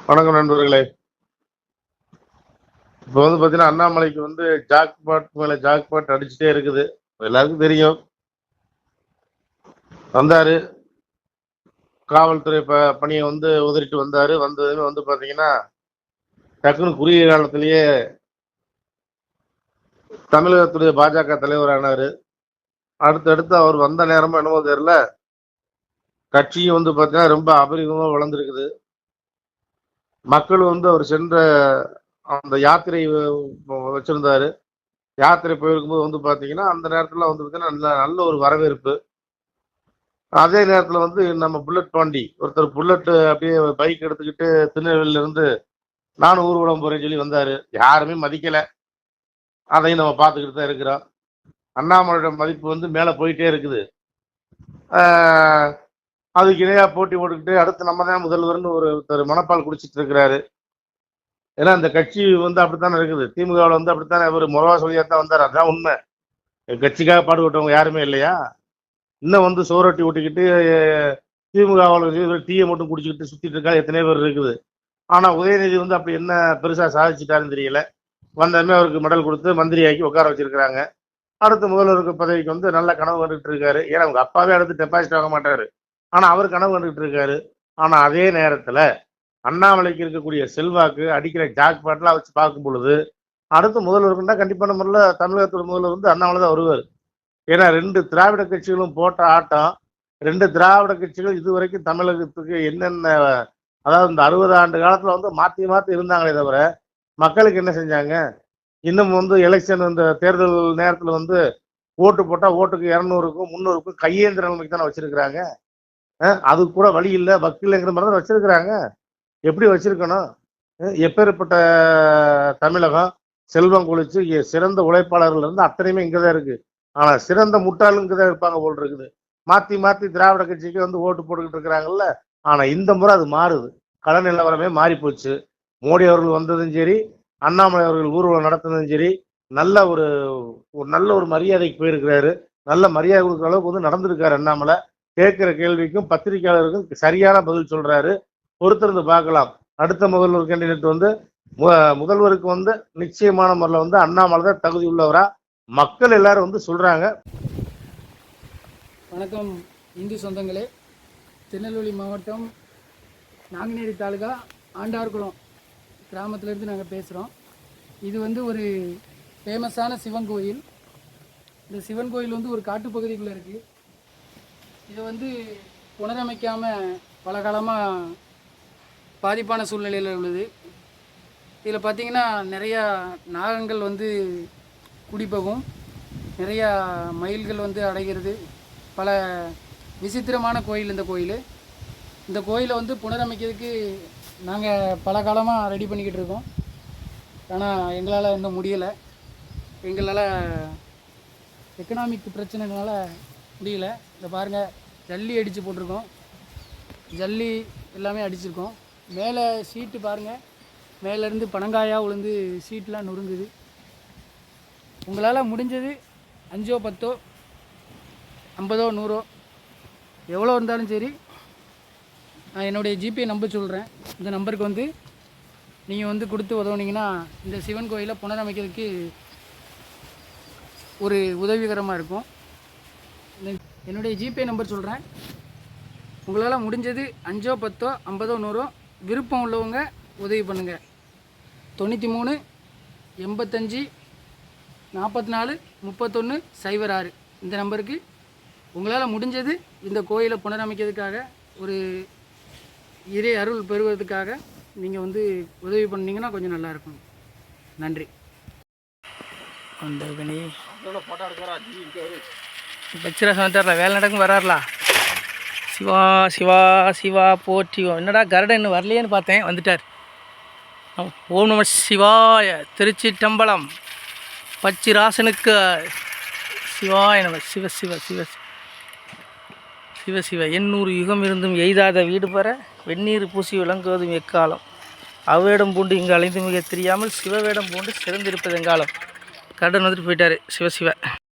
வணக்கம் நண்பர்களே. இப்போ வந்து பார்த்தீங்கன்னா, அண்ணாமலைக்கு வந்து ஜாக்பாட் மேல ஜாக்பாட் அடிச்சுட்டே இருக்குது. எல்லாருக்கும் தெரியும். வந்தாரு. காவல்துறை பணியை வந்து உதறிட்டு வந்தாரு. வந்ததுமே வந்து பார்த்தீங்கன்னா, டக்குன்னு குறுகிய காலத்திலேயே தமிழகத்துடைய பாஜக தலைவர் ஆனாரு. அடுத்தடுத்து அவர் வந்த நேரமும் என்னமோ தெரியல, கட்சியும் வந்து பார்த்தீங்கன்னா ரொம்ப அபரிதமாக வளர்ந்துருக்குது. மக்கள் வந்து அவர் சென்ற அந்த யாத்திரை வச்சிருந்தாரு. யாத்திரை போயிருக்கும்போது வந்து பார்த்தீங்கன்னா, அந்த நேரத்தில் வந்து பார்த்தீங்கன்னா நல்ல நல்ல ஒரு வரவேற்பு. அதே நேரத்தில் வந்து நம்ம புல்லட் பாண்டி ஒருத்தர் புல்லட் அப்படியே பைக் எடுத்துக்கிட்டு திருநெல்வேலியில இருந்து நானும் ஊர்வலம் போறேன்னு சொல்லி வந்தாரு. யாருமே மதிக்கல. அதையும் நம்ம பார்த்துக்கிட்டு தான் இருக்கிறோம். அண்ணாமலையோட மதிப்பு வந்து மேலே போயிட்டே இருக்குது. ஆஹ் அதுக்கு இணையா போட்டி போட்டுக்கிட்டு அடுத்து நம்ம தான் முதல்வர்னு ஒருத்தர் மனப்பால் குடிச்சிட்டு இருக்கிறாரு. ஏன்னா அந்த கட்சி வந்து அப்படித்தானே இருக்குது. திமுகவில் வந்து அப்படித்தானே ஒரு முறவா தான் வந்தார். அதுதான் உண்மை. கட்சிக்காக பாடுபட்டவங்க யாருமே இல்லையா? இன்னும் வந்து சோரட்டி ஓட்டிக்கிட்டு திமுக டீயை மட்டும் குடிச்சுக்கிட்டு சுத்திட்டு இருக்கா எத்தனை பேர் இருக்குது. ஆனா உதயநிதி வந்து அப்படி என்ன பெருசா சாதிச்சுட்டாருன்னு தெரியல. வந்ததுமே அவருக்கு மெடல் கொடுத்து மந்திரியாக்கி உட்கார வச்சிருக்கிறாங்க. அடுத்த முதல்வருக்கு பதவிக்கு வந்து நல்ல கனவு கண்டுகிட்டு இருக்காரு. ஏன்னா அவங்க அப்பாவே அடுத்து டெபாசிட் ஆக மாட்டாரு. ஆனா அவர் கனவு கண்டுகிட்டு இருக்காரு. ஆனா அதே நேரத்துல அண்ணாமலைக்கு இருக்கக்கூடிய செல்வாக்கு அடிக்கிற ஜாக் பாட்லாம் வச்சு பார்க்கும் பொழுது அடுத்த முதல்வருக்குன்னா கண்டிப்பான முறையில் தமிழகத்தோட முதல்வர் வந்து அண்ணாமலை தான் வருவார். ஏன்னா 2 திராவிட கட்சிகளும் போட்ட ஆட்டம். 2 திராவிட கட்சிகள் இதுவரைக்கும் தமிழகத்துக்கு என்னென்ன, அதாவது இந்த 60 ஆண்டு காலத்துல வந்து மாத்தி மாத்தி இருந்தாங்களே தவிர மக்களுக்கு என்ன செஞ்சாங்க? இன்னும் வந்து எலெக்ஷன் இந்த தேர்தல் நேரத்துல வந்து ஓட்டு போட்டா ஓட்டுக்கு 200க்கும் 300க்கும் கையேந்திர நிலைமைக்கு தானே வச்சிருக்கிறாங்க. அது கூட வழி இல்லை வக்கில்லைங்கிற மாதிரி தான் வச்சிருக்கிறாங்க. எப்படி வச்சிருக்கணும்? எப்பேற்பட்ட தமிழகம் செல்வம் கொழிச்சு சிறந்த உழைப்பாளர்கள் இருந்து அத்தனையுமே இங்கதான் இருக்கு. ஆனா சிறந்த முட்டாளுங்க தான் இருப்பாங்க போல் இருக்குது. மாத்தி மாத்தி திராவிட கட்சிக்கு வந்து ஓட்டு போட்டுக்கிட்டு இருக்கிறாங்கல்ல. ஆனா இந்த முறை அது மாறுது. கள நிலவரமே மாறி போச்சு. மோடி அவர்கள் வந்ததும் சரி, அண்ணாமலை அவர்கள் ஊர்வலம் நடத்தினதும் சரி, நல்ல ஒரு நல்ல ஒரு மரியாதைக்கு போயிருக்கிறாரு. நல்ல மரியாதை கொடுக்குற அளவுக்கு வந்து நடந்திருக்காரு அண்ணாமலை. கேட்கிற கேள்விக்கும் பத்திரிகையாளருக்கும் சரியான பதில் சொல்றாரு. பொறுத்திருந்து பார்க்கலாம். அடுத்த முதல்வர் கேண்டிடேட் வந்து முதல்வருக்கு வந்து நிச்சயமான முறையில் வந்து அண்ணாமலை தான் தகுதி உள்ளவரா மக்கள் எல்லாரும் வந்து சொல்றாங்க. வணக்கம் இந்து சொந்தங்களே. திருநெல்வேலி மாவட்டம் நாங்குநேரி தாலுகா ஆண்டார்குளம் கிராமத்திலேருந்து நாங்கள் பேசுகிறோம். இது வந்து ஒரு ஃபேமஸான சிவன் கோயில். இந்த சிவன் கோயில் வந்து ஒரு காட்டுப்பகுதிக்குள்ளே இருக்குது. இதை வந்து புனரமைக்காமல் பல காலமாக பாதிப்பான சூழ்நிலையில் உள்ளது. இதில் பார்த்திங்கன்னா நிறையா நாகங்கள் வந்து குடிப்பகும், நிறையா மயில்கள் வந்து அடைகிறது. பல விசித்திரமான கோயில் இந்த கோயில். இந்த கோயிலை வந்து புனரமைக்கிறதுக்கு நாங்கள் பல காலமாக ரெடி பண்ணிக்கிட்டு இருக்கோம். ஆனால் எங்களால் இன்னும் முடியலை. எங்களால் எக்கனாமிக் பிரச்சனைனால முடியலை. இதை பாருங்கள், ஜல்லி அடித்து போட்டிருக்கோம். ஜல்லி எல்லாமே அடிச்சிருக்கோம். மேலே சீட்டு பாருங்கள், மேலேருந்து பனங்காயாக விழுந்து சீட்லாம் நொறுங்குது. உங்களால் முடிஞ்சது 5 10 50 100 எவ்வளோ இருந்தாலும் சரி, நான் என்னுடைய ஜிபே நம்பர் சொல்கிறேன். இந்த நம்பருக்கு வந்து நீங்கள் வந்து கொடுத்து உதவுனீங்கன்னா இந்த சிவன் கோயிலை புனரமைக்கிறதுக்கு ஒரு உதவிகரமாக இருக்கும். என்னுடைய ஜிபே நம்பர் சொல்கிறேன். உங்களால் முடிஞ்சது 5 10 50 100 விருப்பம் உள்ளவங்க உதவி பண்ணுங்கள். 93 85 44 31 06 இந்த நம்பருக்கு உங்களால் முடிஞ்சது இந்த கோயிலை புனரமைக்கிறதுக்காக, ஒரு இறை அருள் பெறுவதற்காக நீங்கள் வந்து உதவி பண்ணிங்கன்னா கொஞ்சம் நல்லாயிருக்கும். நன்றி. வந்தவனே பச்சிரா சமத்தார்ல வேலை நடக்கும் வராருலா. சிவா சிவா சிவா போற்றி. என்னடா கரடன் இன்னும் வரலையேன்னு பார்த்தேன், வந்துட்டார். ஓம் நம சிவாய. திருச்சிற்றம்பலம். பச்சிராசனுக்கு சிவாய நம. சிவ சிவ சிவ சிவ சிவ. 800 யுகம் இருந்தும் எய்தாத வீடு பெற வெந்நீர் பூசி விளங்குவதும் எக்காலம். அவ்வேடம் பூண்டு இங்கு அலைந்து மிக தெரியாமல் சிவவேடம் பூண்டு சிறந்திருப்பது எங்காலம். கடன் வந்துட்டு போயிட்டார். சிவசிவ.